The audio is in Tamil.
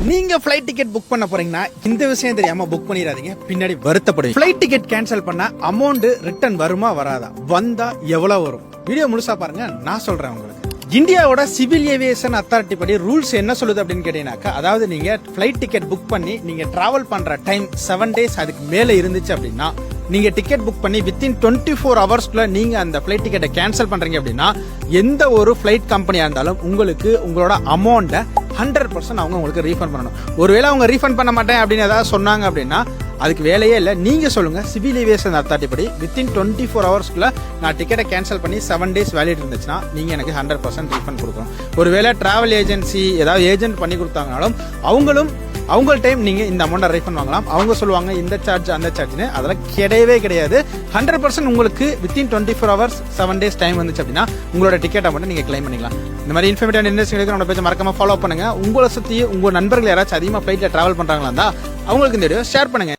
நீங்க ஃபிளைட் டிக்கெட் புக் பண்ண போறீங்கன்னா இந்த விஷயம் தெரியாம புக் பண்ணிடாதீங்க, பின்னாடி வருத்தப்படுவீங்க. ஃபிளைட் டிக்கெட் கேன்சல் பண்ண அமௌண்ட் ரிட்டர்ன் வருமா வராதா, வந்தா எவ்வளவு வரும்? வீடியோ முழுசா பாருங்க, நான் சொல்றேன் உங்களுக்கு. இந்தியாவோட சிவில் ஏவியேஷன் அத்தாரிட்டி படி ரூல்ஸ் என்ன சொல்லுது அப்படின்னு கேட்டீங்கன்னாக்கா, அதாவது நீங்க ஃபிளைட் டிக்கெட் புக் பண்ணி நீங்க டிராவல் பண்ற டைம் 7 days அதுக்கு மேல இருந்துச்சு அப்படின்னா, நீங்க டிக்கெட் புக் பண்ணி வித்தின் 24 ஹவர்ஸ்க்குள்ள நீங்க அந்த ஃபிளைட் டிக்கெட்டை கேன்சல் பண்றீங்க அப்படின்னா, எந்த ஒரு ஃபிளைட் கம்பெனியா இருந்தாலும் உங்களுக்கு உங்களோட அமௌண்ட்டை 100% அவங்க உங்களுக்கு ரீஃபண்ட் பண்ணணும். ஒருவேளை அவங்க ரீஃபண்ட் பண்ண மாட்டேன் அப்படின்னு ஏதாவது சொன்னாங்க அப்படின்னா அதுக்கு வேலையே இல்லை. நீங்க சொல்லுங்க, சிவில் ஏவியேஷன் அத்தாரிட்டி படி வித்தின் 24 ஹவர்ஸ்க்குள்ள நான் டிக்கெட்டை கேன்சல் பண்ணி 7 days வேலிட் இருந்துச்சுன்னா நீங்க எனக்கு 100% ரீஃபண்ட் கொடுக்கணும். ஒருவேளை டிராவல் ஏஜென்சி ஏதாவது ஏஜென்ட் பண்ணி கொடுத்தாங்கனாலும் அவங்க டைம் நீங்க இந்த அமௌண்ட் ரீஃபண்ட் வாங்கலாம். அவங்க சொல்லுவாங்க இந்த சார்ஜ் அந்த சார்ஜ்னு, அதெல்லாம் கிடையவே கிடையாது. 100% உங்களுக்கு வித்தின் 24 ஹவர்ஸ் 7 days டைம் வந்துச்சு அப்படின்னா உங்களோட டிக்கெட்டை மட்டும் நீங்க கிளைம் பண்ணிக்கலாம். இந்த மாதிரி இன்ஃபர்மேட்டிவ் இன்ட்ரெஸ்டிங் நம்ம பேஜை மறக்காம ஃபாலோ பண்ணுங்க. உங்களை சுத்தி உங்க நண்பர்கள் யாராச்சும் அதிகமாக ஃபிளைட்ல டிராவல் பண்றாங்களா இருந்தா அவங்களுக்கு இந்த வீடியோ ஷேர் பண்ணுங்க.